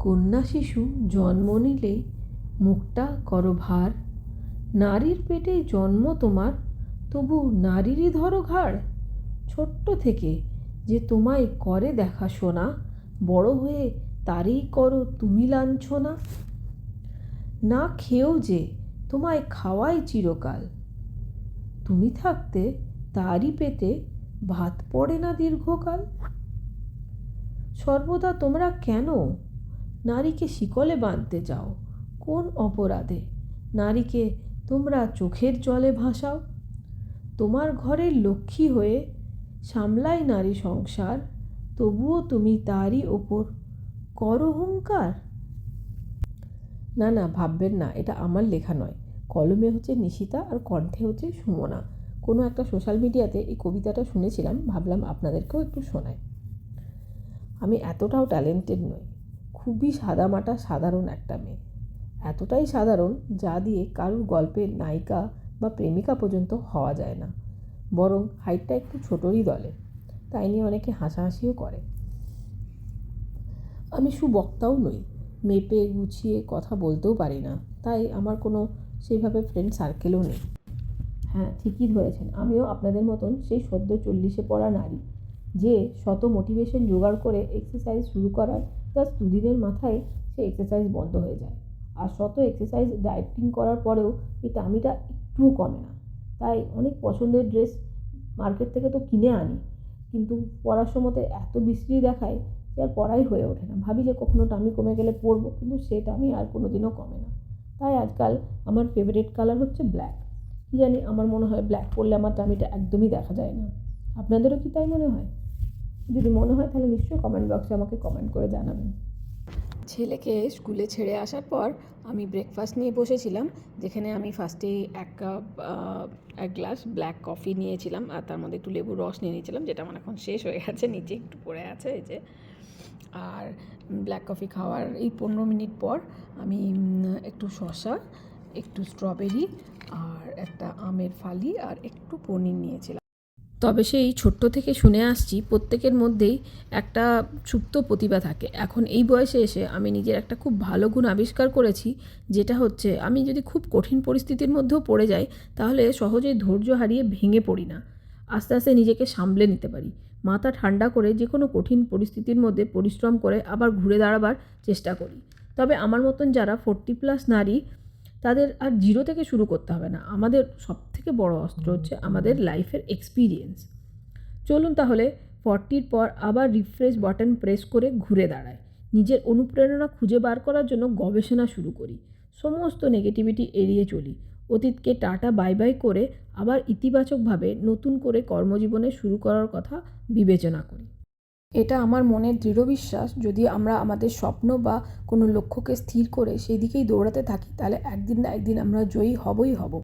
কন্যা শিশু জন্ম নিলেই মুখটা করো ভার, নারীর পেটেই জন্ম তোমার, তবু নারীরই ধরো ঘাড়। ছোট্ট থেকে যে তোমায় করে দেখাশোনা, বড় হয়ে তারই করো তুমি লাঞ্ছনা। না খেয়েও যে তোমায় খাওয়াই চিরকাল, তুমি থাকতে তারই পেটে ভাত পড়ে না দীর্ঘকাল। সর্বদা তোমরা কেন নারীকে শিকলে বাঁধতে চাও? কোন অপরাধে নারীকে তোমরা চোখের জলে ভাসাও? তোমার ঘরের লক্ষ্মী হয়ে সামলায় নারী সংসার, তবুও তুমি তারই ওপর করো হুঙ্কার। না না, ভাববেন না এটা আমার লেখা নয়। কলমে হচ্ছে নিশিতা আর কণ্ঠে হচ্ছে সুমনা। কোনো একটা সোশ্যাল মিডিয়াতে এই কবিতাটা শুনেছিলাম, ভাবলাম আপনাদেরকেও একটু শোনাই। আমি এতটাও ট্যালেন্টেড নই, খুবই সাদামাটা সাধারণ একটা মেয়ে। এতটাই সাধারণ যা দিয়ে কারোর গল্পের নায়িকা বা প্রেমিকা পর্যন্ত হওয়া যায় না, বরং হাইটটা একটু ছোটই দলে, তাই নিয়ে অনেকে হাসাহাসিও করে। আমি সুবক্তাও নই, মেপে গুছিয়ে কথা বলতেও পারি না, তাই আমার কোনো সেইভাবে ফ্রেন্ড সার্কেলও নেই। হ্যাঁ, ঠিকই ধরেছেন, আমিও আপনাদের মতন সেই সদ্য 40-এ পড়া নারী, যে শত মোটিভেশন জোগাড় করে এক্সারসাইজ শুরু করার জাস্ট দুদিনের মাথায় সে এক্সারসাইজ বন্ধ হয়ে যায়, আর শত এক্সারসাইজ ডায়েটিং করার পরেও এই টামিটা একটুও কমে না। তাই অনেক পছন্দের ড্রেস মার্কেট থেকে তো কিনে আনি, কিন্তু পরার সময়তে এত বিশ্রী দেখায় যে আর পরাই হয়ে ওঠে না। ভাবি যে কখনো টামি কমে গেলে পরবো, কিন্তু সে টামি আর কোনো দিনও কমে না। তাই আজকাল আমার ফেভারিট কালার হচ্ছে ব্ল্যাক। কী জানি, আমার মনে হয় ব্ল্যাক পরলে আমার টামিটা একদমই দেখা যায় না। আপনাদেরও কি তাই মনে হয়? যদি মনে হয় তাহলে নিশ্চয়ই কমেন্ট বক্সে আমাকে কমেন্ট করে জানাবেন। ছেলেকে স্কুলে ছেড়ে আসার পর আমি ব্রেকফাস্ট নিয়ে বসেছিলাম, যেখানে আমি ফার্স্টেই এক গ্লাস ব্ল্যাক কফি নিয়েছিলাম, আর তার মধ্যে একটু লেবুর রস নিয়ে নিয়েছিলাম, যেটা আমার এখন শেষ হয়ে গেছে, নিচে একটু পড়ে আছে এই যে। আর ব্ল্যাক কফি খাওয়ার এই 15 মিনিট পর আমি একটু শসা, একটু স্ট্রবেরি, আর একটা আমের ফালি আর একটু পনির নিয়েছিলাম। তবে সেই ছোট্ট থেকে শুনে আসছি প্রত্যেকের মধ্যেই একটা সুপ্ত প্রতিভা থাকে। এখন এই বয়সে এসে আমি নিজের একটা খুব ভালো গুণ আবিষ্কার করেছি, যেটা হচ্ছে আমি যদি খুব কঠিন পরিস্থিতির মধ্যেও পড়ে যাই, তাহলে সহজেই ধৈর্য হারিয়ে ভেঙে পড়ি না, আস্তে আস্তে নিজেকে সামলে নিতে পারি। মাথা ঠান্ডা করে যে কোনো কঠিন পরিস্থিতির মধ্যে পরিশ্রম করে আবার ঘুরে দাঁড়াবার চেষ্টা করি। তবে আমার মতন যারা 40+ নারী, তাদের আর জিরো থেকে শুরু করতে হবে না। আমাদের সবথেকে বড় অস্ত্র হচ্ছে আমাদের লাইফের এক্সপিরিয়েন্স। চলুন তাহলে 40-র পর আবার রিফ্রেশ বাটন প্রেস করে ঘুরে দাঁড়ায়, নিজের অনুপ্রেরণা খুঁজে বার করার জন্য গবেষণা শুরু করি, সমস্ত নেগেটিভিটি এড়িয়ে চলি, অতীতকে টাটা বাই বাই করে আবার ইতিবাচকভাবে নতুন করে কর্মজীবনে শুরু করার কথা বিবেচনা করি। এটা আমার মনের দৃঢ় বিশ্বাস, যদি আমরা আমাদের স্বপ্ন বা কোনো লক্ষ্যকে স্থির করে সেই দিকেই দৌড়াতে থাকি, তাহলে একদিন না একদিন আমরা জয়ী হবই হব।